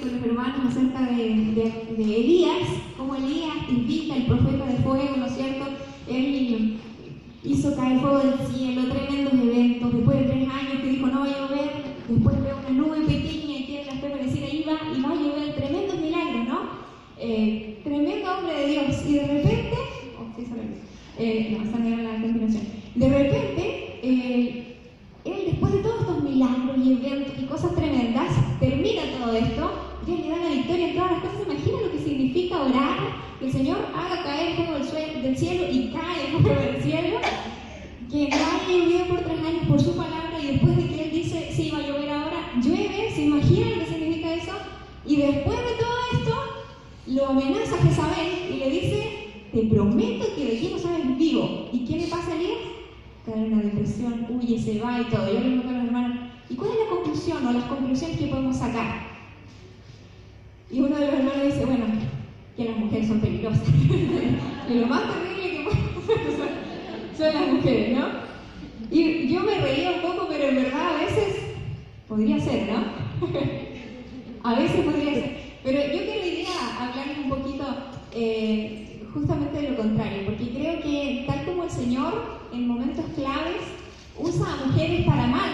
con los hermanos acerca de Elías, como Elías invita el profeta de fuego, ¿no es cierto? Él hizo caer fuego del cielo, tremendos eventos, después de 3 años que dijo no va a llover, después veo una nube pequeña y tiene la fe parecida y va a llover, tremendos milagros, ¿no? Tremendo hombre de Dios, y de repente, de repente, él después de todos estos milagros y eventos y cosas tremendas, termina todo esto, Dios le da la victoria en todas las cosas. Imagina lo que significa orar, que el Señor haga caer fuego del cielo y cae fuego del cielo, que no haya llovido por 3 años por su palabra, y después de que Él dice, sí, va a llover ahora, llueve. ¿Se imagina lo que significa eso? Y después de todo esto, lo amenaza a Jezabel y le dice, te prometo que de aquí no sales vivo. ¿Y qué le pasa a Elías? Cae en una depresión, huye, se va y todo. Yo le pregunto a los hermanos, ¿y cuál es la conclusión o las conclusiones que podemos sacar? Y uno de los hermanos dice, bueno, que las mujeres son peligrosas. Que lo más terrible que pueden son las mujeres, ¿no? Y yo me reía un poco, pero en verdad a veces podría ser, ¿no? A veces podría ser. Pero yo quería hablarles un poquito justamente de lo contrario, porque creo que tal como el Señor en momentos claves usa a mujeres para mal,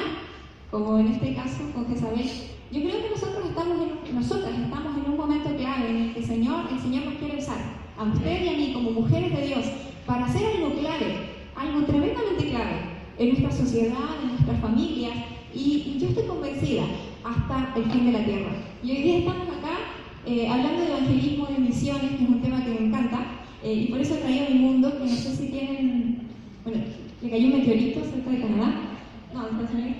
como en este caso con Jezabel, yo creo que nosotras estamos en un momento clave en el que el Señor nos quiere usar, a usted y a mí como mujeres de Dios, para hacer algo clave, algo tremendamente clave en nuestra sociedad, en nuestras familias, y yo estoy convencida hasta el fin de la tierra. Y hoy día estamos acá hablando de evangelismo, de misiones, que es un tema que me encanta, y por eso he traído a mi mundo, que no sé si tienen, bueno, le cayó un meteorito cerca de Canadá, no, de Estados Unidos,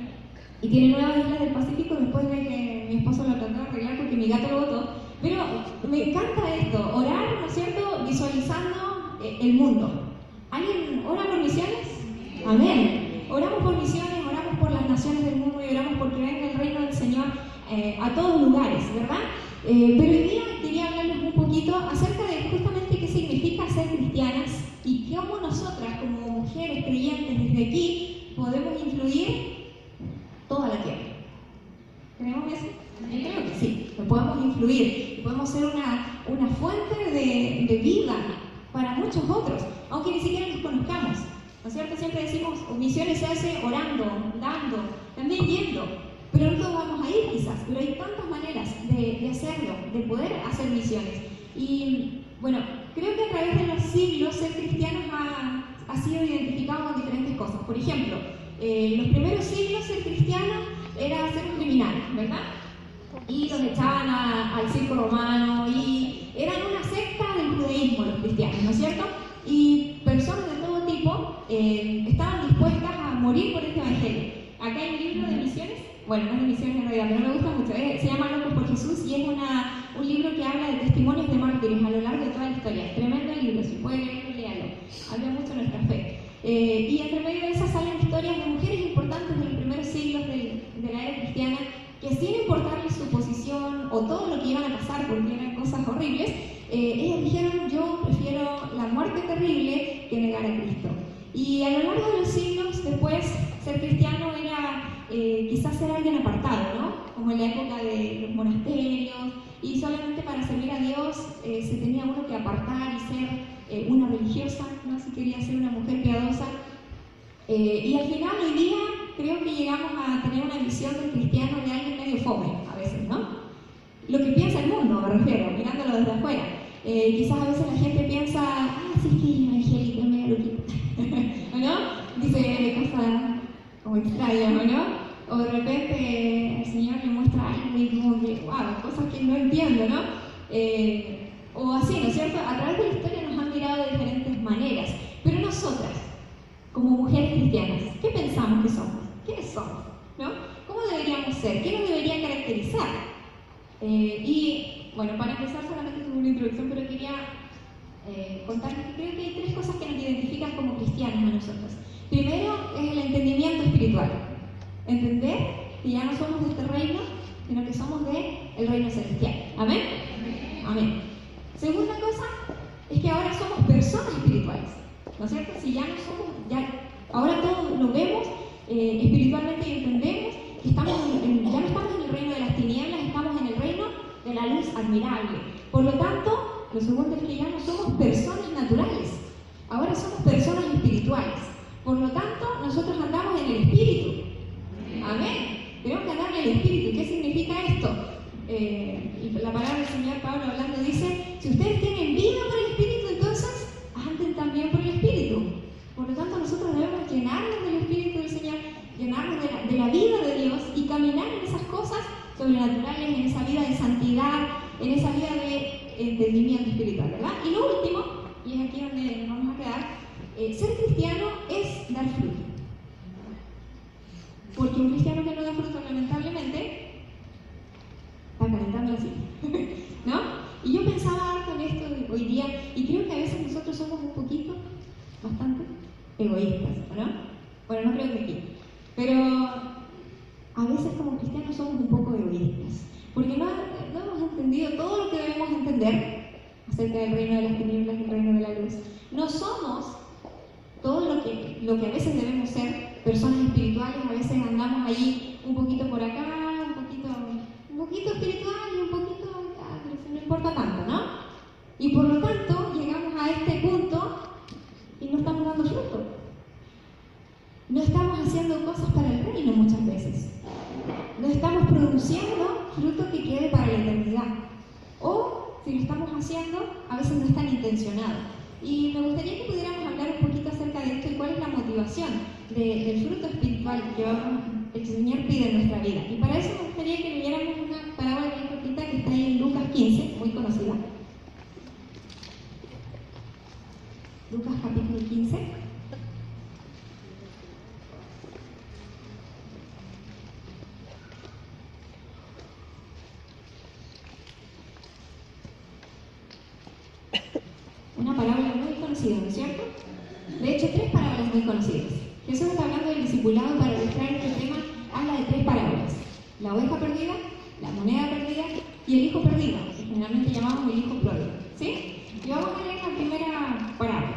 y tiene nuevas islas del Pacífico después de que mi esposo lo trató de arreglar porque mi gato lo botó. Pero me encanta esto, orar, ¿no es cierto?, visualizando el mundo. ¿Alguien ora por misiones? Amén. Oramos por misiones, oramos por las naciones del mundo y oramos porque venga el reino del Señor a todos lugares, ¿verdad? Pero hoy día quería hablarles un poquito acerca de justamente qué significa ser cristianas y cómo nosotras como mujeres creyentes desde aquí podemos influir toda la tierra. ¿Creemos eso? Yo creo que sí, que podemos influir y podemos ser una fuente de vida para muchos otros, aunque ni siquiera los conozcamos, ¿no es cierto? Siempre decimos, misiones se hace orando, dando, también yendo, pero no todos vamos a ir quizás, pero hay tantas maneras de hacerlo, de poder hacer misiones. Y bueno, creo que a través de los siglos ser cristianos ha sido identificado con diferentes cosas. Por ejemplo, en los primeros siglos ser cristiano era ser un criminal, ¿verdad? Y los echaban al circo romano y eran una secta del judaísmo los cristianos, ¿no es cierto? Y personas de todo tipo estaban dispuestas a morir por este evangelio. Acá hay un libro de misiones, bueno, no es de misiones en realidad, pero me gusta mucho, se llama Locos por Jesús y es un libro que habla de testimonios de mártires a lo largo de toda la historia. Tremendo libro, si pueden leerlo, léalo. Habla mucho de nuestra fe. Y entre medio de esas salen historias de mujeres importantes de los primeros siglos de la era cristiana que sin importarles su posición o todo lo que iban a pasar porque eran cosas horribles, ellas dijeron, yo prefiero la muerte terrible que negar a Cristo. Y a lo largo de los siglos después ser cristiano era quizás ser alguien apartado, ¿no? Como en la época de los monasterios, y solamente para servir a Dios se tenía uno que apartar y ser una religiosa, ¿no? Si quería ser una mujer piadosa. Y al final, hoy día, creo que llegamos a tener una visión del cristiano de alguien medio fome, a veces, ¿no? Lo que piensa el mundo, me refiero, mirándolo desde afuera. Quizás a veces la gente piensa, sí, es que es evangélico, es medio loquito, ¿no? Dice cosas como extrañas, ¿no? O de repente el Señor le muestra algo y como que, wow, cosas que no entiendo, ¿no? O así, ¿no es cierto? A través de la historia nos han mirado de diferentes maneras. Pero nosotras, como mujeres cristianas, ¿qué pensamos que somos? ¿Quiénes somos? ¿No? ¿Cómo deberíamos ser? ¿Qué nos debería caracterizar? Y bueno, para empezar solamente tuve una introducción, pero quería contarles que creo que hay 3 cosas que nos identifican como cristianas a nosotros. Primero es el entendimiento espiritual. Entender que ya no somos de este reino, sino que somos del reino celestial. ¿Amén? Amén. Segunda cosa es que ahora somos personas espirituales, ¿no es cierto? Si ya no somos, ahora todos lo vemos espiritualmente y entendemos que ya no estamos en el reino de las tinieblas, estamos en el reino de de la luz admirable. Por lo tanto, lo segundo es que ya no somos personas naturales, ahora somos personas espirituales. Por lo tanto, nosotros andamos en el Espíritu. Amén. Tenemos que andar en el Espíritu. ¿Qué significa esto? La palabra del Señor Pablo hablando dice, si ustedes tienen vida por el Espíritu, entonces anden también por el Espíritu. Por lo tanto, nosotros debemos llenarnos del Espíritu del Señor, llenarnos de la vida de Dios y caminar en esas cosas sobrenaturales, en esa vida de santidad, en esa vida de entendimiento espiritual, ¿verdad? Y lo último, y es aquí donde nos vamos a quedar, ser cristiano es dar fruto. Porque un cristiano que no da fruto, lamentablemente, está calentando la silla, ¿no? Y yo pensaba harto en esto hoy día, y creo que a veces nosotros somos un poquito, bastante, egoístas, ¿no? Bueno, no creo que aquí, pero a veces como cristianos somos un poco egoístas, porque no hemos entendido todo lo que debemos entender acerca del reino de las tinieblas y el reino de la luz. No somos todo lo que a veces debemos ser, personas espirituales. A veces andamos allí un poquito por acá, un poquito espiritual y un poquito, no importa tanto, ¿no? Y por lo tanto llegamos a este punto y no estamos dando fruto. No estamos haciendo cosas para el reino muchas veces. No estamos produciendo fruto que quede para la eternidad. O si lo estamos haciendo, a veces no es tan intencionado. Y me gustaría que pudiéramos hablar un poquito acerca de esto y cuál es la motivación del fruto espiritual que el Señor pide en nuestra vida. Y para eso me gustaría que leyéramos una parábola bien cortita que está ahí en Lucas 15, muy conocida. Lucas capítulo 15. Una parábola muy conocida, ¿no es cierto? De hecho, 3 parábolas muy conocidas. Jesús está hablando del discipulado. Para ilustrar este tema, habla de 3 parábolas: la oveja perdida, la moneda perdida y el hijo perdido, que generalmente llamamos el hijo pródigo, ¿sí? Y vamos a leer la primera parábola.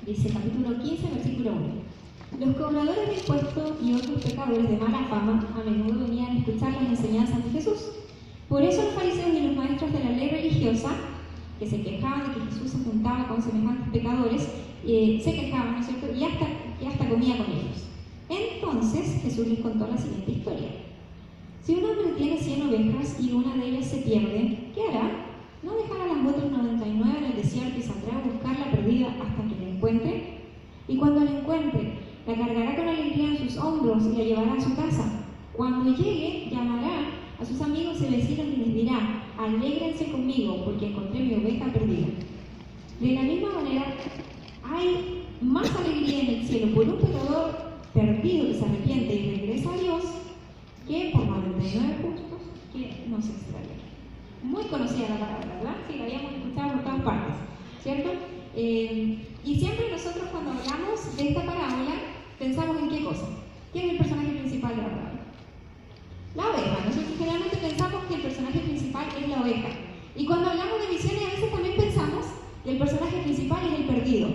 Dice, capítulo 15, versículo 1. Los cobradores de impuestos y otros pecadores de mala fama a menudo venían a escuchar las enseñanzas de Jesús. Por eso los fariseos y los maestros de la ley religiosa, que se quejaban de que Jesús se juntaba con semejantes pecadores, se quejaban, ¿no es cierto?, y hasta comía con ellos. Entonces Jesús les contó la siguiente historia. Si un hombre tiene 100 ovejas y una de ellas se pierde, ¿qué hará? ¿No dejará las otras 99 en el desierto y saldrá a buscar la perdida hasta que la encuentre? Y cuando la encuentre, la cargará con alegría en sus hombros y la llevará a su casa. Cuando llegue, llamará a sus amigos y vecinos y les dirá: alégrense conmigo porque encontré mi oveja perdida. De la misma manera, hay más alegría en el cielo por un pecador perdido que se arrepiente y regresa a Dios que por 99 justos que no se extravían. Muy conocida la palabra, ¿verdad? Sí, la habíamos escuchado por todas partes, ¿cierto? Y siempre nosotros cuando hablamos de esta parábola pensamos en qué cosa. ¿Quién es el personaje principal de la parábola? La oveja. Nosotros generalmente pensamos que el personaje principal es la oveja. Y cuando hablamos de misiones a veces también pensamos que el personaje principal es el perdido.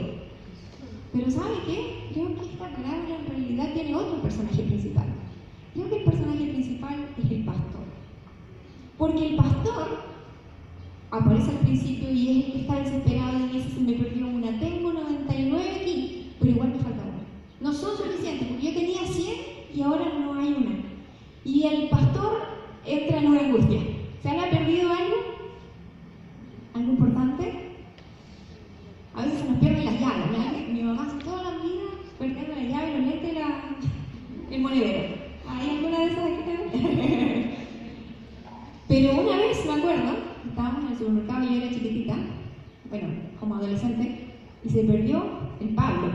Pero ¿sabe qué? Creo que esta parábola en realidad tiene otro personaje principal. Creo que el personaje principal es el pastor. Porque el pastor aparece al principio y es el que está desesperado y dice: se me perdió una, tengo 99 aquí, pero igual me falta una. No son suficientes porque yo tenía 100 y ahora no hay una. Y el pastor entra en una angustia. ¿Se le ha perdido algo? ¿Algo importante? A veces se nos pierden las llaves, ¿no? Mi mamá toda la vida perdiendo las llaves, los lentes y el monedero. ¿Hay alguna de esas aquí también? Pero una vez, me acuerdo, estábamos en el supermercado y yo era chiquitita, bueno, como adolescente, y se perdió el Pablo,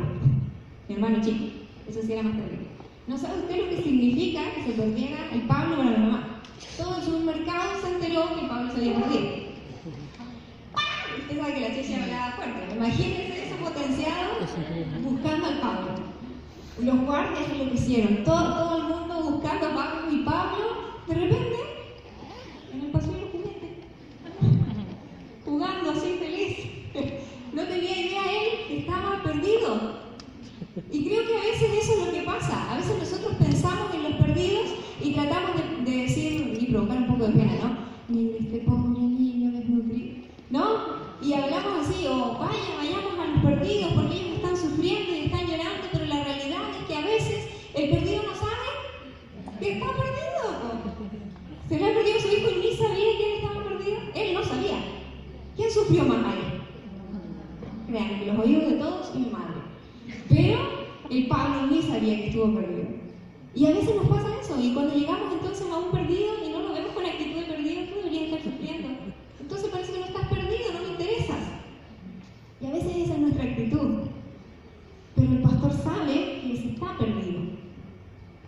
mi hermano chico. Eso sí era más terrible. ¿No sabe usted lo que significa que se perdiera el Pablo para mi mamá? Todo el supermercado se enteró que el Pablo se había perdido. Usted sabe que la chicha hablaba fuerte. Imagínense eso potenciado buscando al Pablo. Los guardias lo que hicieron, todo el mundo buscando a Pablo, y Pablo, de repente, en el pasillo de los juguetes, jugando así feliz. No tenía idea él que estaba perdido. Y creo que a veces eso es lo que pasa. A veces nosotros pensamos en los perdidos y tratamos de decir y provocar un poco de pena, ¿no? Y sufrió más ahí? Vean, que los oídos de todos y mi madre. Pero el Pablo ni sabía que estuvo perdido. Y a veces nos pasa eso, y cuando llegamos entonces a un perdido y no lo vemos con actitud de perdido, tú deberías estar sufriendo. Entonces parece que no estás perdido, no me interesas. Y a veces esa es nuestra actitud. Pero el pastor sabe que se está perdido.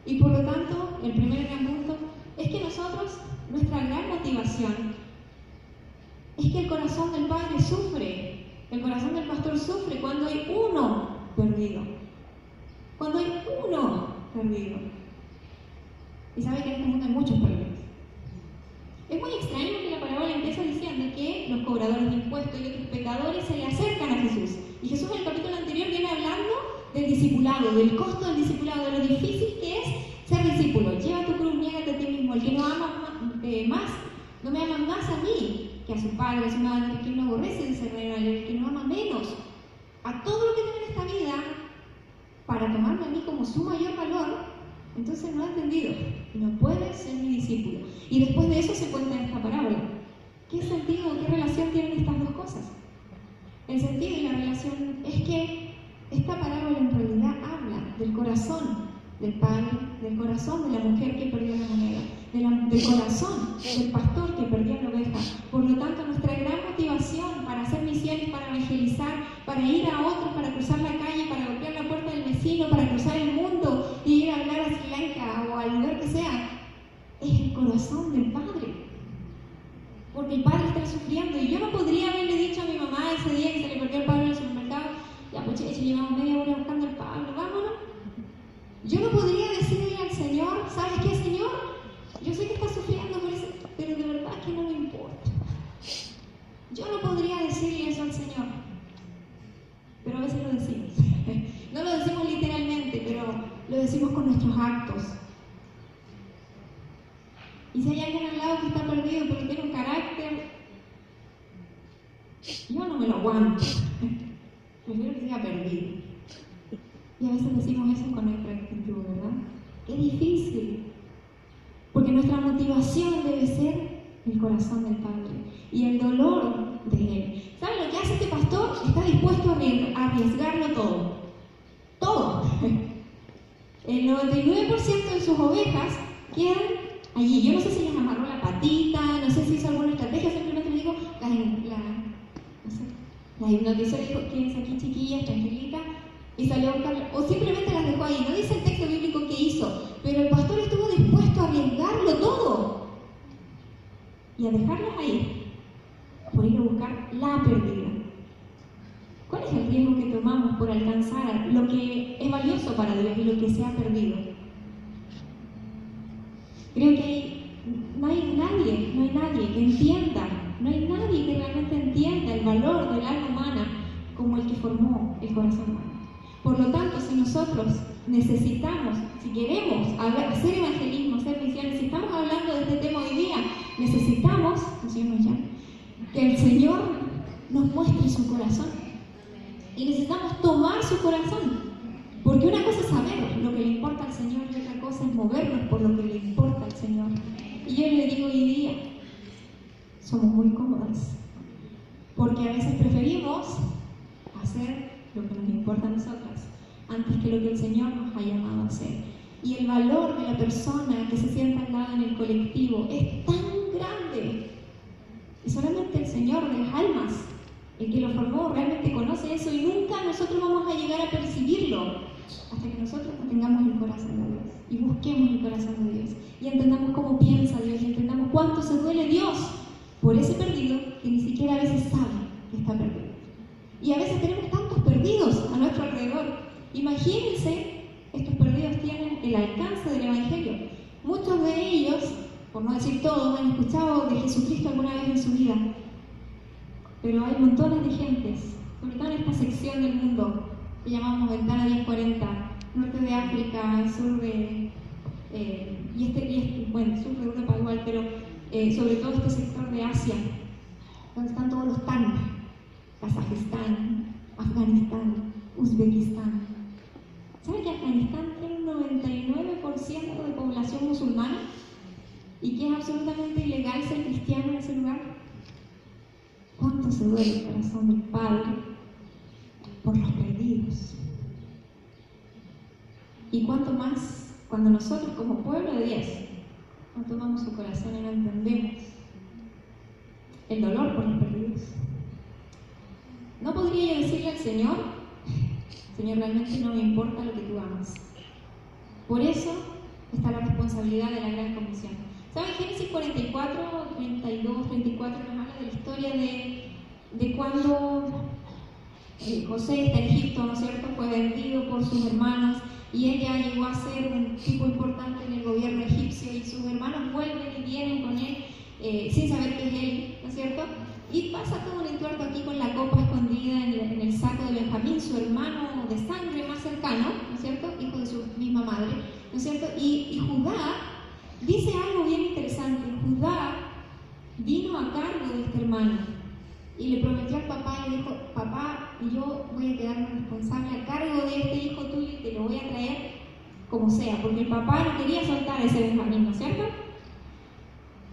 Y por lo tanto, el primer gran punto es que nosotros, nuestra gran motivación, es que el corazón del Padre sufre, el corazón del pastor sufre cuando hay uno perdido. Cuando hay uno perdido. Y sabe que en este mundo hay muchos perdidos. Es muy extraño que la parábola empieza diciendo que los cobradores de impuestos y otros pecadores se le acercan a Jesús. Y Jesús en el capítulo anterior viene hablando del discipulado, del costo del discipulado, de lo difícil que es ser discípulo. Lleva tu cruz, niégate a ti mismo. El que no ama más, no me ama más a mí que a su padre, a su madre. El que no aborrece dice el que no ama menos a todo lo que tiene en esta vida para tomarme a mí como su mayor valor. Entonces no ha entendido, no puede ser mi discípulo. Y después de eso se cuenta en esta parábola. ¿Qué sentido, qué relación tienen estas dos cosas? El sentido y la relación es que esta parábola en realidad habla del corazón del padre, del corazón de la mujer que perdió la moneda, del corazón del pastor que perdió la oveja. Por lo tanto, nuestra gran motivación para hacer misiones, para evangelizar, para ir a otros, para cruzar la calle, para golpear la puerta del vecino, para cruzar el mundo y ir a hablar a Sri Lanka o al lugar que sea, es el corazón del Padre. Porque el Padre está sufriendo y yo no podría haberle dicho a mi mamá ese día que se le perdió el Pablo en el supermercado, ya pues llevamos media hora buscando al Pablo, vámonos. Yo no podría decirle al Señor, ¿sabes qué, Señor? Yo sé que está sufriendo por eso, pero de verdad que no me importa. Yo no podría decirle eso al Señor, pero a veces lo decimos. No lo decimos literalmente, pero lo decimos con nuestros actos. Y si hay alguien al lado que está perdido porque tiene un carácter, yo no me lo aguanto. Prefiero que sea perdido. Y a veces decimos eso con nuestra actitud, ¿verdad? Qué difícil. Porque nuestra motivación debe ser el corazón del Padre y el dolor de Él. ¿Saben lo que hace este pastor? Está dispuesto a arriesgarlo todo. Todo. El 99% de sus ovejas quedan allí. Yo no sé si les amarró la patita, no sé si hizo alguna estrategia, simplemente le digo, la hipnotizó y dijo, quédense aquí chiquillas, tranquilita, y salió a buscarla, o simplemente las dejó ahí. No dice el texto bíblico que hizo, pero el pastor estuvo dispuesto a arriesgarlo todo y a dejarlas ahí por ir a buscar la perdida. ¿Cuál es el riesgo que tomamos por alcanzar lo que es valioso para Dios y lo que se ha perdido? Creo que no hay nadie que entienda, no hay nadie que realmente entienda el valor del alma humana como el que formó el corazón humano. Por lo tanto, si nosotros necesitamos, si queremos hacer evangelismo, hacer misiones, si estamos hablando de este tema hoy día, necesitamos, que el Señor nos muestre su corazón. Y necesitamos tomar su corazón. Porque una cosa es saber lo que le importa al Señor y otra cosa es movernos por lo que le importa al Señor. Y yo le digo hoy día, somos muy cómodas. Porque a veces preferimos hacer lo que nos importa a nosotras antes que lo que el Señor nos ha llamado a hacer. Y el valor de la persona que se sienta al lado en el colectivo es tan grande. Y solamente el Señor de las almas, el que lo formó, realmente conoce eso y nunca nosotros vamos a llegar a percibirlo hasta que nosotros tengamos el corazón de Dios y busquemos el corazón de Dios y entendamos cómo piensa Dios y entendamos cuánto se duele Dios por ese perdido que ni siquiera a veces sabe que está perdido. Y a veces tenemos tantos perdidos a nuestro alrededor. Imagínense, estos perdidos tienen el alcance del Evangelio. Muchos de ellos, por no decir todos, han escuchado de Jesucristo alguna vez en su vida. Pero hay montones de gentes, sobre todo en esta sección del mundo que llamamos Ventana 1040, norte de África, sur de sur de Europa igual, pero sobre todo este sector de Asia, donde están todos los TAN, Kazajistán, Afganistán, Uzbekistán. ¿Saben que Afganistán tiene un 99% de población musulmana y que es absolutamente ilegal ser cristiano en ese lugar? ¿Cuántos se duele el corazón del Padre por los perdidos. Y cuánto más cuando nosotros como pueblo de Dios no tomamos su corazón y no entendemos el dolor por los perdidos. ¿No podría yo decirle al Señor, Señor, realmente no me importa lo que tú amas? Por eso está la responsabilidad de la gran comisión. ¿Saben? Génesis 44, 32, 34 nos habla de la historia de cuando José está en Egipto, ¿no es cierto? Fue vendido por sus hermanos y ella llegó a ser un tipo importante en el gobierno egipcio y sus hermanos vuelven y vienen con él sin saber que es él, ¿no es cierto? Y pasa todo un entuerto aquí con la copa escondida en el saco de Benjamín, su hermano de sangre más cercano, ¿no es cierto? Hijo de su misma madre, ¿no es cierto? Y Judá dice algo bien interesante. Judá vino a cargo de este hermano y le prometió al papá, le dijo, papá, yo voy a quedarme responsable a cargo de este hijo tuyo y te lo voy a traer como sea, porque el papá no quería soltar a ese Benjamín, ¿no es cierto?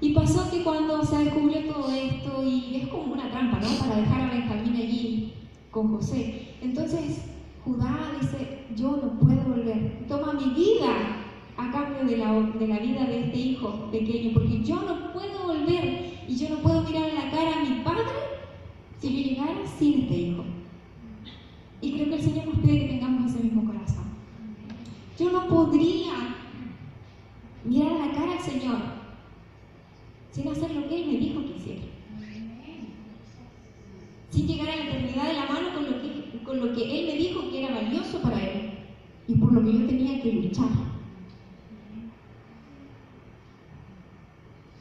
Y pasó que cuando se descubrió todo esto, y es como una trampa, ¿no? Para dejar a Benjamín allí con José. Entonces Judá dice, yo no puedo volver, toma mi vida a cambio de la vida de este hijo pequeño, porque yo no puedo volver y yo no puedo mirar a la cara a mi padre si yo llegara sin este hijo. Y creo que el Señor nos pide que tengamos ese mismo corazón. Yo no podría mirar a la cara al Señor sin hacer lo que Él me dijo que hiciera, sin llegar a la eternidad de la mano con lo que Él me dijo que era valioso para Él y por lo que yo tenía que luchar.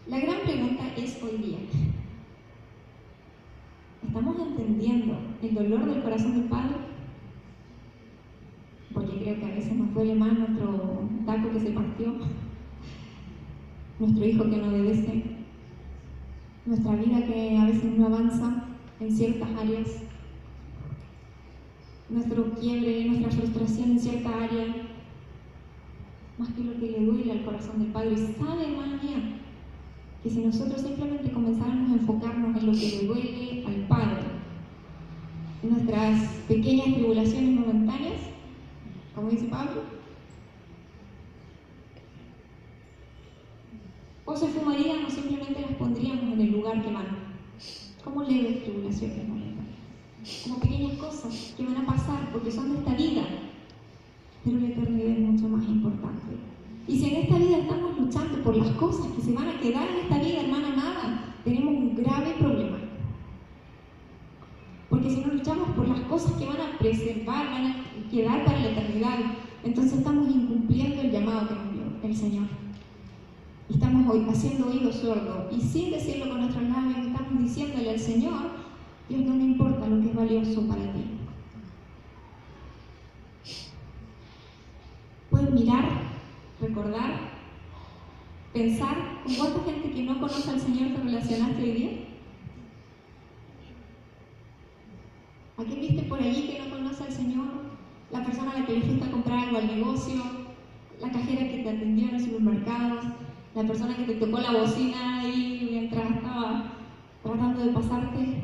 La gran pregunta es hoy día, ¿estamos entendiendo el dolor del corazón del Padre? Porque creo que a veces nos duele más nuestro taco que se partió, nuestro hijo que no obedece, nuestra vida que a veces no avanza en ciertas áreas, nuestro quiebre, nuestra frustración en cierta área, más que lo que le duele al corazón del Padre. ¿Sabe, hermana mía, que si nosotros simplemente comenzáramos a enfocarnos en lo que le duele al Padre, en nuestras pequeñas tribulaciones momentáneas, como dice Pablo, o se fumarían o simplemente las pondríamos en el lugar que van, como leves tribulaciones momentáneas, como pequeñas cosas que van a pasar porque son de esta vida, pero la eternidad es mucho más importante. Y si en esta vida estamos luchando por las cosas que se van a quedar en esta vida, hermana amada, tenemos un grave problema. Porque si no luchamos por las cosas que van a preservar, van a quedar para la eternidad, entonces estamos incumpliendo el llamado que nos dio el Señor. Y estamos hoy haciendo oído sordo, y sin decirlo con nuestros labios, estamos diciéndole al Señor, Dios, no me importa lo que es valioso para ti. Puedes mirar, recordar, pensar con cuánta gente que no conoce al Señor te relacionaste hoy día. ¿A quién viste por allí que no conoce al Señor? La persona a la que le fuiste a comprar algo al negocio, la cajera que te atendió en el supermercado, la persona que te tocó la bocina ahí mientras estaba tratando de pasarte,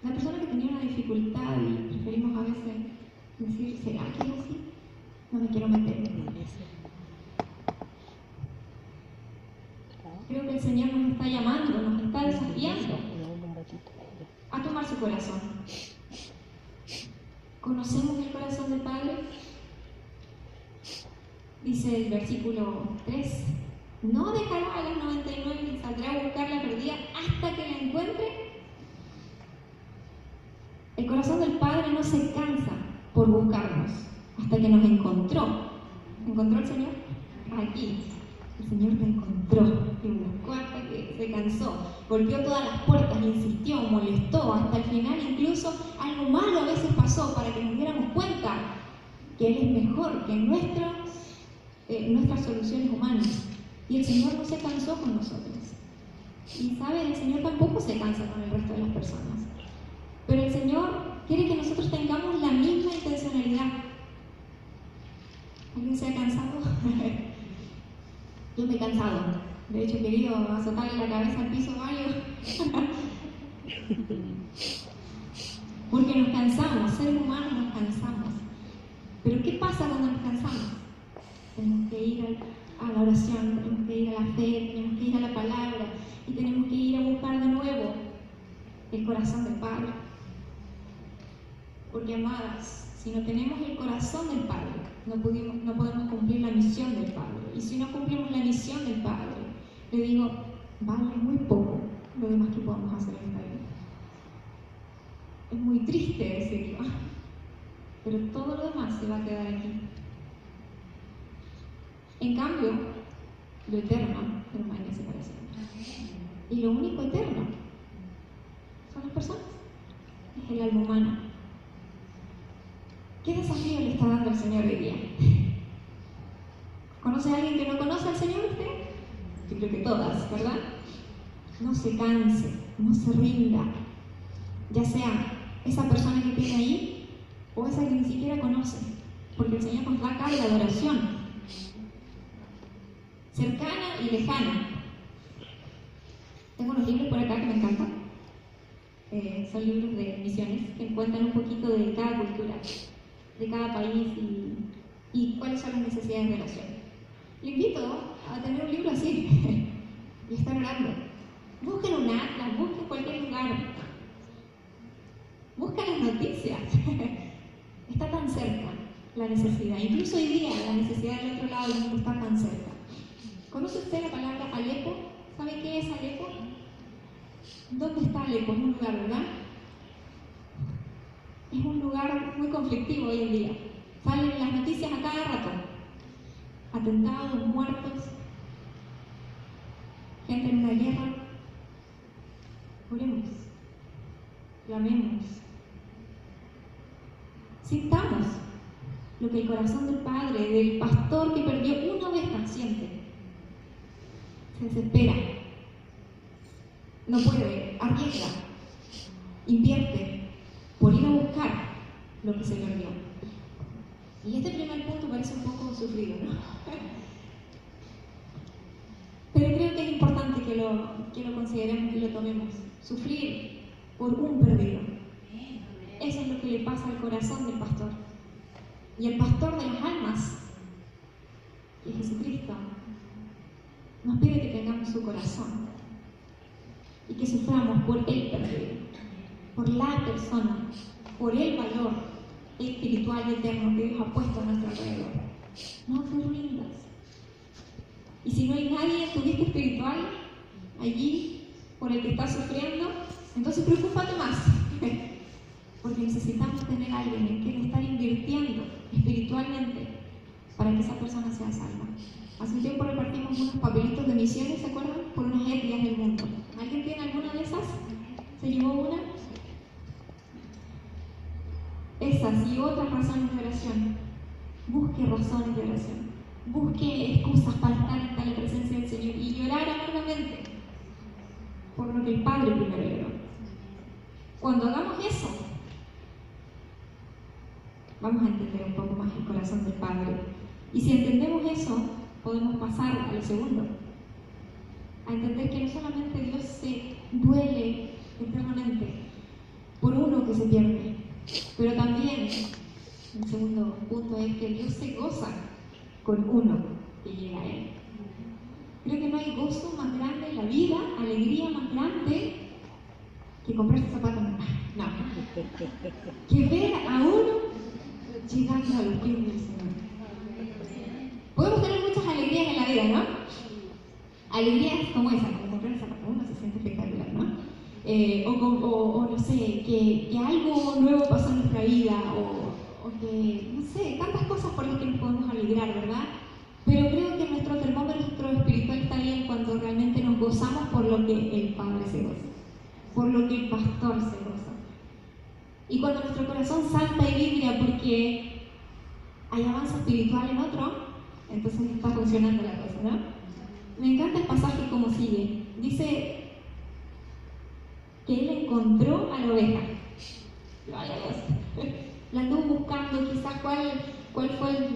la persona que tenía una dificultad y preferimos a veces decir, ¿será que es así? No me quiero meter. Creo que el Señor nos está llamando, nos está desafiando a tomar su corazón. ¿Conocemos el corazón del Padre? Dice el versículo 3, no dejará a las 99 y saldrá a buscar la perdida hasta que la encuentre. El corazón del Padre no se cansa por buscarnos hasta que nos encontró. ¿Encontró el Señor? Aquí. El Señor te encontró, te buscó hasta que se cansó, golpeó todas las puertas, insistió, molestó, hasta el final incluso algo malo a veces pasó para que nos diéramos cuenta que Él es mejor que nuestras soluciones humanas. Y el Señor no se cansó con nosotros. Y sabe, el Señor tampoco se cansa con el resto de las personas. Pero el Señor quiere que nosotros tengamos la misma intencionalidad. ¿Alguien se ha cansado? Yo me he cansado. De hecho, he querido azotarle la cabeza al piso varios. Porque nos cansamos, seres humanos nos cansamos. Pero ¿qué pasa cuando nos cansamos? Tenemos que ir a la oración, tenemos que ir a la fe, tenemos que ir a la palabra y tenemos que ir a buscar de nuevo el corazón del Padre. Porque, amadas, si no tenemos el corazón del Padre, no podemos cumplir la misión del Padre. Y si no cumplimos la misión del Padre, le digo, vale muy poco lo demás que podamos hacer en esta vida. Es muy triste decirlo, pero todo lo demás se va a quedar aquí. En cambio, lo eterno permanece para siempre. Y lo único eterno son las personas, es el alma humana. ¿Qué desafío le está dando el Señor hoy día? ¿Conoce a alguien que no conoce al Señor usted? Yo creo que todas, ¿verdad? No se canse, no se rinda, ya sea esa persona que tiene ahí o esa que ni siquiera conoce, porque el Señor nos da carga de oración, cercana y lejana. Tengo unos libros por acá que me encantan, son libros de misiones que cuentan un poquito de cada cultura, de cada país y cuáles son las necesidades de oración. Le invito a tener un libro así y estar orando. Busquen un atlas, busquen cualquier lugar. Busca las noticias. Está tan cerca la necesidad. Incluso hoy día la necesidad del otro lado del mundo está tan cerca. ¿Conoce usted la palabra Alepo? ¿Sabe qué es Alepo? ¿Dónde está Alepo? Es un lugar, ¿verdad? Es un lugar muy conflictivo hoy en día. Salen las noticias a cada rato. Atentados, muertos, gente en una guerra. Oremos, clamemos, sintamos lo que el corazón del Padre, del pastor que perdió una oveja siente. Se desespera, no puede, arriesga, invierte por ir a buscar lo que se perdió. Y este primer punto parece un poco sufrido, ¿no? Pero creo que es importante que lo consideremos y lo tomemos. Sufrir por un perdido. Eso es lo que le pasa al corazón del pastor. Y el pastor de las almas, que es Jesucristo, nos pide que tengamos su corazón y que suframos por el perdido, por la persona, por el valor espiritual y eterno que Dios ha puesto a nuestro alrededor. No te rindas. Y si no hay nadie en tu vida espiritual allí por el que estás sufriendo, entonces preocúpate más. Porque necesitamos tener a alguien en quien estar invirtiendo espiritualmente para que esa persona sea salva. Hace un tiempo repartimos unos papelitos de misiones, ¿se acuerdan? Por unas etnias del mundo. ¿Alguien tiene alguna de esas? ¿Se llevó una? Esas y otras razones de oración. Busque razones de oración. Busque excusas para estar en la presencia del Señor y llorar amargamente por lo que el Padre primero lloró. Cuando hagamos eso, vamos a entender un poco más el corazón del Padre. Y si entendemos eso, podemos pasar a lo segundo. A entender que no solamente Dios se duele eternamente por uno que se pierde, pero también, el segundo punto es que Dios se goza con uno que llega a Él. Creo que no hay gozo más grande en la vida, alegría más grande que comprarse zapatos nuevos. No. Que ver a uno llegando a los pies del Señor. Podemos tener muchas alegrías en la vida, ¿no? Alegrías como esa, como comprar el zapato, uno se siente espectacular, ¿no? O no sé, que algo nuevo pasó en nuestra vida, o que, no sé, tantas cosas por las que nos podemos alegrar, ¿verdad? Pero creo que nuestro termómetro espiritual está bien cuando realmente nos gozamos por lo que el Padre se goza, por lo que el pastor se goza. Y cuando nuestro corazón salta y vibra porque hay avance espiritual en otro, entonces está funcionando la cosa, ¿no? Me encanta el pasaje como sigue. Dice que él encontró a la oveja. Vaya Dios. La anduvo buscando, quizás cuál fue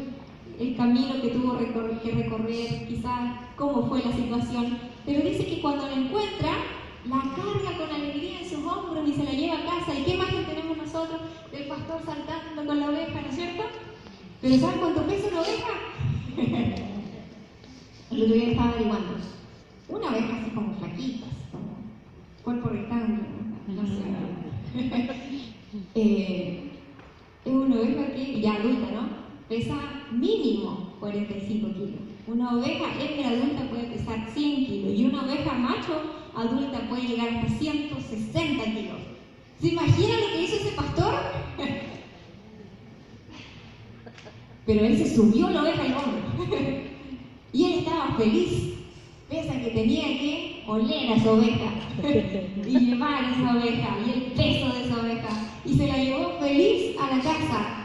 el camino que tuvo que recorrer, quizás cómo fue la situación, pero dice que cuando la encuentra, la carga con alegría en sus hombros y se la lleva a casa. ¿Y qué imagen tenemos nosotros del pastor saltando con la oveja, ¿no es cierto? ¿Pero saben cuánto pesa una oveja? El otro día estaba averiguando. Una oveja así como flaquita, así como cuerpo rectángulo, no sé. Es una oveja que ya adulta, ¿no? Pesa mínimo 45 kilos. Una oveja hembra adulta puede pesar 100 kilos y una oveja macho adulta puede llegar hasta 160 kilos. ¿Se imaginan lo que hizo ese pastor? Pero él se subió la oveja al hombro y él estaba feliz, pese a que tenía que oler a esa oveja y llevar a esa oveja y el peso de esa oveja, y se la llevó feliz a la casa.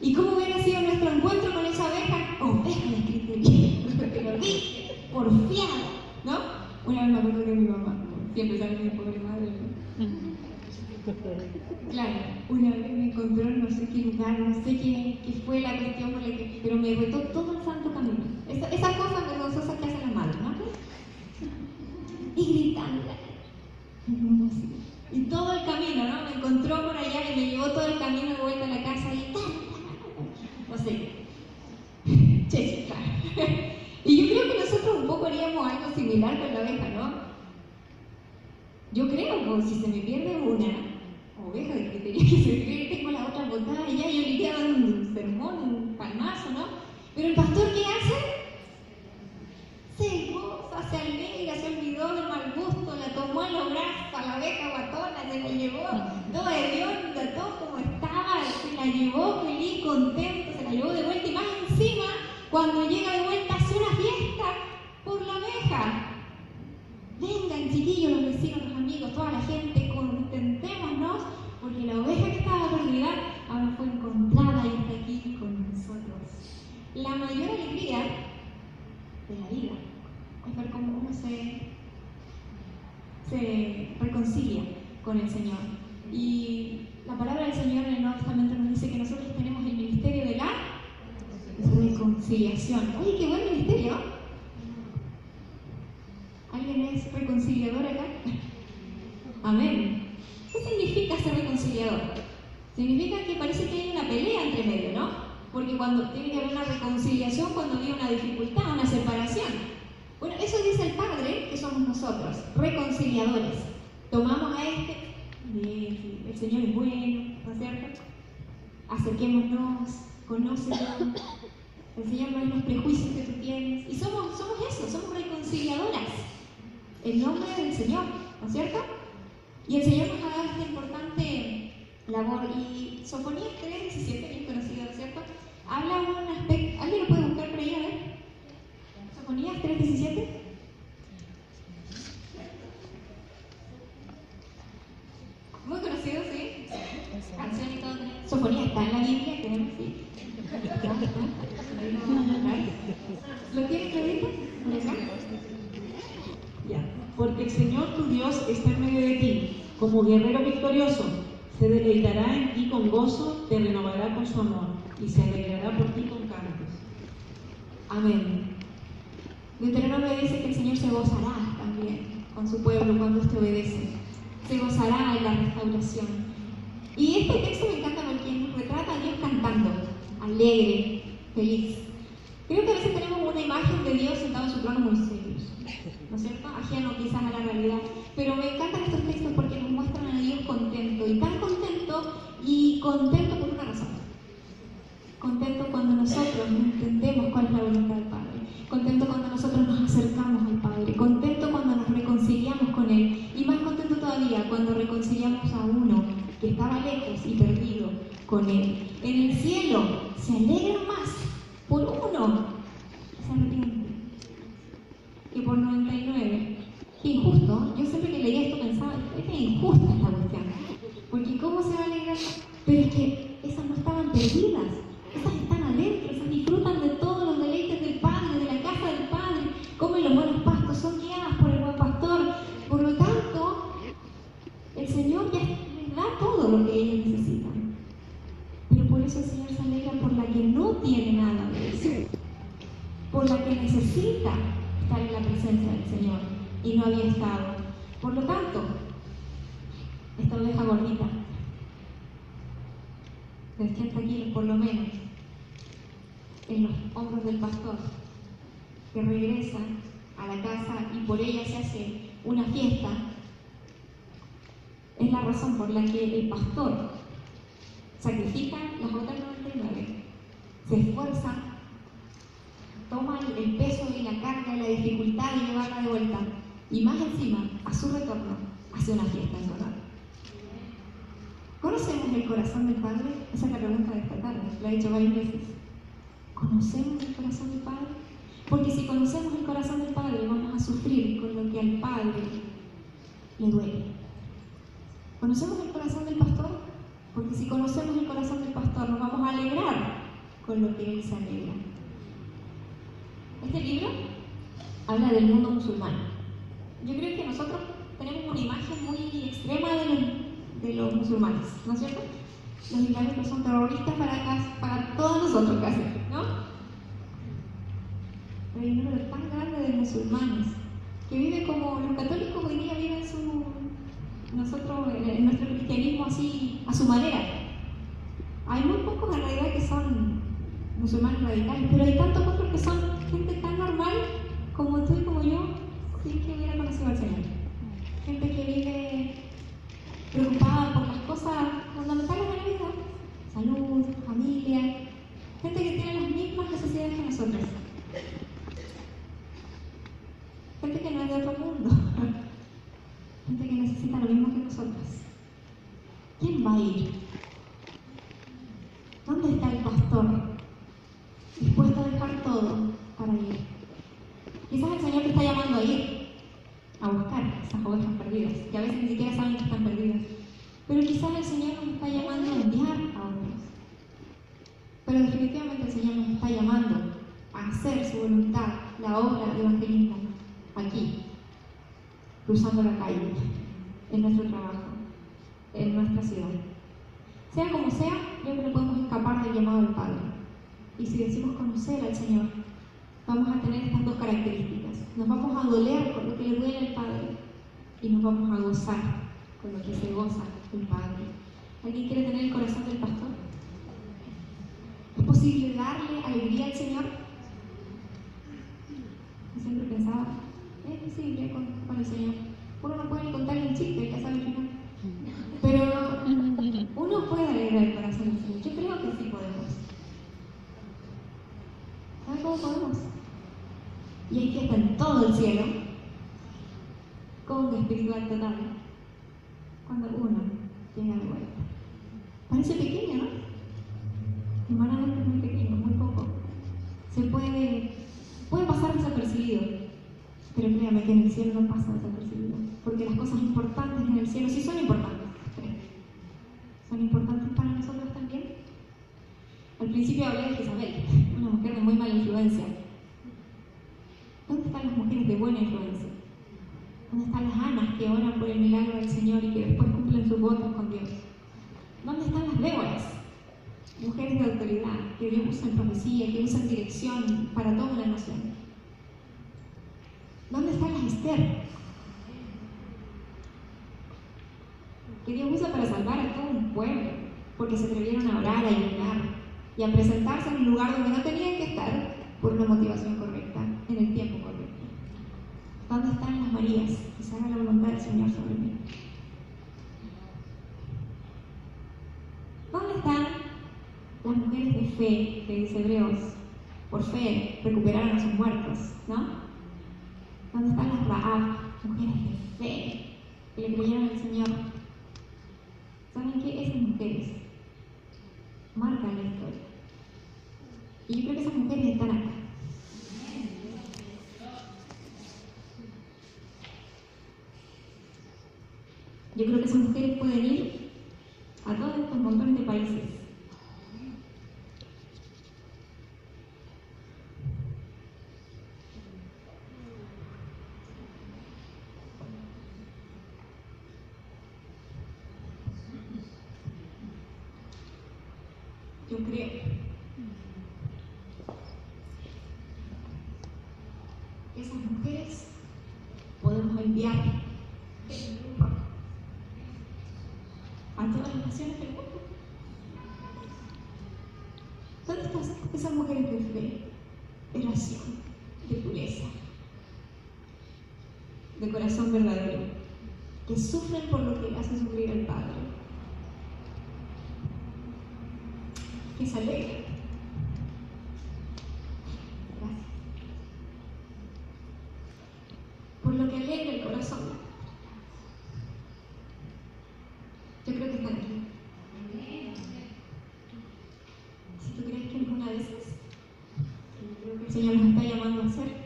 ¿Y cómo hubiera sido nuestro encuentro con esa oveja? Oveja de escritorio, te lo dije, porfiado, ¿no? Una vez me acuerdo que mi mamá, siempre sale mi pobre madre, ¿no? Claro, una vez me encontró en no sé qué lugar, no sé qué fue la cuestión por la que, pero me retó todo el santo camino. Esas cosas vergonzosas que hacen las madres, ¿no? Y gritando. Y todo el camino, ¿no? Me encontró por allá y me llevó todo el camino de vuelta a la casa y tal. No sé qué. Che, claro. Y yo creo que nosotros un poco haríamos algo similar con la oveja, ¿no? Yo creo que si se me pierde una oveja de criterio que se pierde, tengo la otra botada y ya yo le iría a dar un sermón, un palmazo, ¿no? Pero el pastor, ¿qué hace? Se goza, se alegra, se olvidó del mal gusto, la tomó en los brazos a la oveja guatona, se la llevó toda hedionda, todo como estaba, se la llevó feliz, contento, se la llevó de vuelta y más encima, cuando llega de vuelta hace una fiesta por la oveja. Vengan chiquillos, los vecinos, los amigos, toda la gente, contentémonos, porque la oveja que estaba perdida ahora fue encontrada y está aquí con nosotros. La mayor alegría de la vida es ver cómo uno se reconcilia con el Señor. Y la palabra del Señor en el Nuevo Testamento nos dice que nosotros tenemos el ministerio de la reconciliación. Oye, qué buen ministerio. ¿Alguien es reconciliador acá? Amén. ¿Qué significa ser reconciliador? Significa que parece que hay una pelea entre medio, ¿no? Porque cuando tiene que haber una reconciliación, cuando hay una dificultad, una separación. Bueno, eso dice el Padre, que somos nosotros, reconciliadores. Tomamos a el Señor es bueno, ¿no es cierto? Acerquémonos, conócelo. Enséñanos los prejuicios que tú tienes. Y somos eso, somos reconciliadoras. En nombre del Señor, ¿no es cierto? Y el Señor nos ha dado esta importante labor. Y Sofonías 3:17, bien conocido, ¿no es cierto? Habla un aspecto. ¿Alguien lo puede buscar por ahí? A ver. Sofonías 3:17. Muy conocido, ¿sí? Canción y todo. Sofonías está en la Biblia, tenemos, sí. ¿Lo tiene clarito? Ya. Porque el Señor tu Dios está en medio de ti, como guerrero victorioso. Se deleitará en ti con gozo, te renovará con su amor y se alegrará por ti con cantos. Amén. Deuteronomio dice que el Señor se gozará también con su pueblo cuando éste obedece. Se gozará en la restauración. Y este texto me encanta porque nos retrata a Dios cantando, alegre, feliz. Creo que a veces tenemos una imagen de Dios sentado en su trono muy serio, ¿no es cierto? Ajeno quizás a la realidad. Pero me encantan estos textos porque nos muestran a Dios contento, y tan contento por una razón. Contento cuando nosotros entendemos cuál es la voluntad del Padre. Contento cuando nosotros nos acercamos al Padre. Contento cuando nos reconciliamos con Él. Y más contento todavía cuando reconciliamos a uno que estaba lejos y perdido con Él. En el cielo se alegran más por uno que se arrepiente que por 99. Qué injusto. Yo siempre que leía esto pensaba, es injusta esta cuestión. Porque ¿cómo se va a alegrar? Pero es que esas no estaban perdidas. Esas están adentro, esas disfrutan de todos los deleites del Padre, de la casa del Padre, comen los buenos pastos, son guiadas por el buen pastor. Por lo tanto, el Señor ya les da todo lo que ellos necesitan. Pero por eso el Señor se alegra por la que no tiene nada de eso, por la que necesita estar en la presencia del Señor y no había estado. Por lo tanto, esta oveja gordita, del 100 kilos por lo menos, en los hombros del pastor, que regresa a la casa y por ella se hace una fiesta, es la razón por la que el pastor sacrifica las otras 99, se esfuerza, toma el peso y la carga y la dificultad de llevarla de vuelta, y más encima, a su retorno, hace una fiesta en su honor. ¿Conocemos el corazón del Padre? Esa es la pregunta de esta tarde, la he hecho varias veces. ¿Conocemos el corazón del Padre? Porque si conocemos el corazón del Padre, vamos a sufrir con lo que al Padre le duele. ¿Conocemos el corazón del pastor? Porque si conocemos el corazón del pastor, nos vamos a alegrar con lo que él se alegra. Este libro habla del mundo musulmán. Yo creo que nosotros tenemos una imagen muy extrema de los musulmanes, ¿no es cierto? Los islámicos son terroristas para todos nosotros casi, ¿no? Pero hay un número tan grande de musulmanes que viven como los católicos hoy día viven en nuestro cristianismo así, a su manera. Hay muy pocos en realidad que son musulmanes radicales, pero hay tantos otros que son gente tan normal como tú y como yo, sin que hubiera conocido al Señor. Gente que vive preocupada por las cosas fundamentales de la vida, salud, familia, gente que tiene las mismas necesidades que nosotros, gente que no es de otro mundo, gente que necesita lo mismo que nosotros. ¿Quién va a ir? ¿Dónde está el pastor dispuesto a dejar todo para ir? Quizás el Señor te está llamando a ir, a buscar esas ovejas perdidas, que a veces ni siquiera saben que están perdidas. Pero quizás el Señor nos está llamando a enviar a otros. Pero definitivamente el Señor nos está llamando a hacer su voluntad, la obra de evangelismo, aquí, cruzando la calle, en nuestro trabajo, en nuestra ciudad. Sea como sea, yo creo que no podemos escapar del llamado del Padre. Y si decimos conocer al Señor, vamos a tener estas dos características. Nos vamos a doler con lo que le duele al Padre y nos vamos a gozar con lo que se goza el Padre. ¿Alguien quiere tener el corazón del pastor? ¿Es posible darle alegría al Señor? Yo siempre pensaba, es posible con el Señor. Uno no puede ni contarle el chiste, ya sabe el final. Pero uno puede alegrar el corazón del Señor. Yo creo que sí podemos. ¿Saben cómo podemos? Y hay fiesta en todo el cielo, con espiritual total, cuando uno llega de vuelta. Parece pequeño, ¿no? Humanamente es muy pequeño, muy poco. Puede pasar desapercibido, pero créame que en el cielo no pasa desapercibido, porque las cosas importantes en el cielo sí son importantes. ¿Son importantes para nosotros también? Al principio hablé de Isabel, una mujer de muy mala influencia. ¿Dónde están las mujeres de buena influencia? ¿Dónde están las Anas que oran por el milagro del Señor y que después cumplen sus votos con Dios? ¿Dónde están las Déboras? Mujeres de autoridad, que Dios usa en profecía, que usan dirección para toda una nación. ¿Dónde están las Esther? Que Dios usa para salvar a todo un pueblo, porque se atrevieron a orar, a ayunar y a presentarse en un lugar donde no tenían que estar por una motivación correcta, en el tiempo correcto. ¿Dónde están las Marías? Que se haga la voluntad del Señor sobre mí. ¿Dónde están las mujeres de fe, que dice Hebreos? Por fe recuperaron a sus muertos, ¿no? ¿Dónde están las Rahab, mujeres de fe, que le creyeron al Señor? ¿Saben qué? Esas mujeres marcan la historia. Y yo creo que esas mujeres están acá. Yo creo que esas mujeres pueden ir a todos estos montones de países. Yo creo que esas mujeres vamos a enviar a todas las naciones del mundo. ¿Dónde están esas mujeres de fe, de oración, de pureza, de corazón verdadero, que sufren por lo que le hace sufrir al Padre, que se alegran? Gracias. Por lo que alegra el corazón. Yo creo que están aquí. Si tú crees que alguna de esas, yo creo que el Señor nos está llamando a hacer,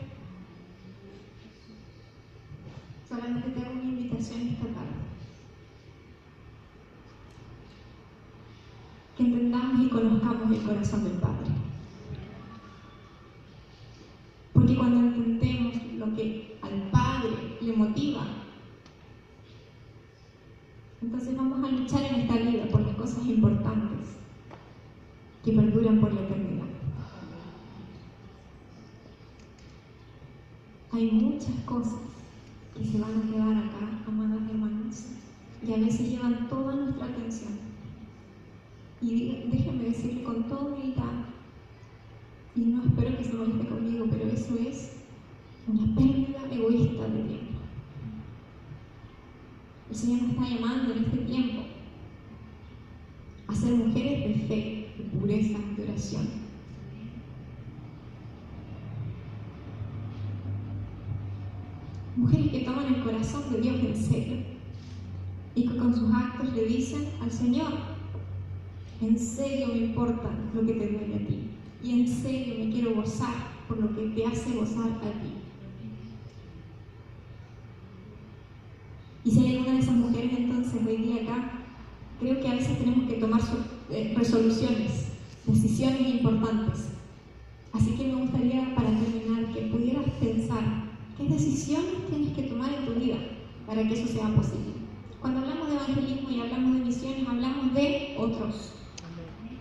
solamente te hago una invitación esta tarde. Que entendamos y conozcamos el corazón del Padre. Porque cuando entendemos lo que al Padre le motiva, entonces vamos a luchar en esta vida por las cosas importantes que perduran por la eternidad. Hay muchas cosas que se van a quedar acá, amadas hermanas, y a veces llevan toda nuestra atención. Y déjenme decirle con toda humildad, y no espero que se moleste conmigo, pero eso es una pérdida egoísta de tiempo. El Señor nos está llamando en este tiempo a ser mujeres de fe, de pureza, de oración. Mujeres que toman el corazón de Dios en serio y que con sus actos le dicen al Señor: en serio me importa lo que te duele a ti, y en serio me quiero gozar por lo que te hace gozar a ti. Y si hay alguna de esas mujeres entonces hoy día acá, creo que a veces tenemos que tomar resoluciones, decisiones importantes. Así que me gustaría, para terminar, que pudieras pensar qué decisiones tienes que tomar en tu vida para que eso sea posible. Cuando hablamos de evangelismo y hablamos de misiones, hablamos de otros.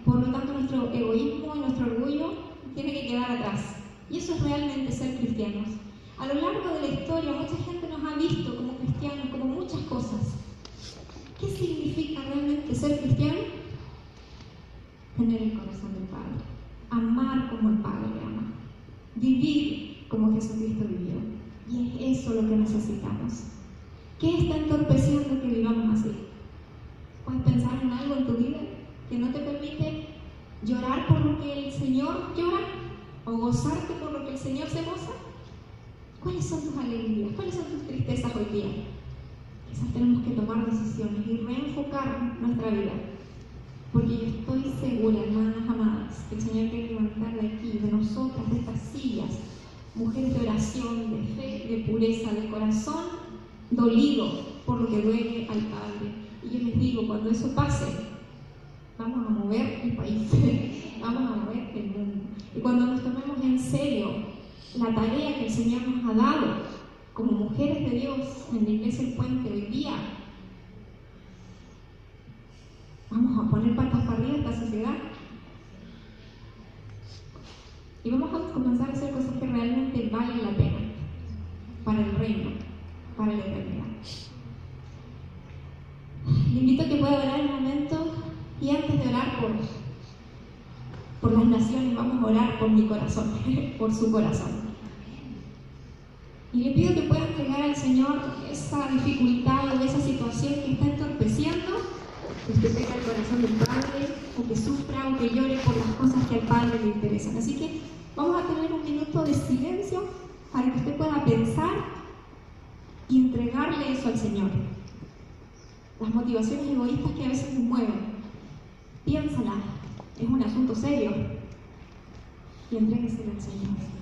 Por lo tanto, nuestro egoísmo y nuestro orgullo tiene que quedar atrás. Y eso es realmente ser cristianos. A lo largo de la historia, mucha gente nos ha visto como cristianos, como muchas cosas. ¿Qué significa realmente ser cristiano? Tener el corazón del Padre. Amar como el Padre ama. Vivir como Jesucristo vivió. Y es eso lo que necesitamos. ¿Qué está entorpeciendo que vivamos así? ¿Puedes pensar en algo en tu vida que no te permite llorar por lo que el Señor llora? ¿O gozarte por lo que el Señor se goza? ¿Cuáles son tus alegrías? ¿Cuáles son tus tristezas hoy día? Quizás tenemos que tomar decisiones y reenfocar nuestra vida. Porque yo estoy segura, hermanas amadas, que el Señor quiere levantar de aquí, de nosotras, de estas sillas, mujeres de oración, de fe, de pureza, de corazón dolido por lo que duele al Padre. Y yo les digo, cuando eso pase, vamos a mover el país, vamos a mover el mundo. Y cuando nos tomemos en serio la tarea que el Señor nos ha dado como mujeres de Dios en la Iglesia El Puente hoy día, vamos a poner patas para arriba esta sociedad y vamos a comenzar a hacer cosas que realmente valen la pena para el reino, para la eternidad. Le invito a que pueda orar un momento, y antes de orar por las naciones, vamos a orar por mi corazón, por su corazón. Y le pido que pueda entregar al Señor esa dificultad o esa situación que está entorpeciendo que usted tenga el corazón del Padre, o que sufra, o que llore por las cosas que al Padre le interesan. Así que vamos a tener un minuto de silencio para que usted pueda pensar y entregarle eso al Señor. Las motivaciones egoístas que a veces nos mueven, piénsala, es un asunto serio, y entrégueselo al Señor.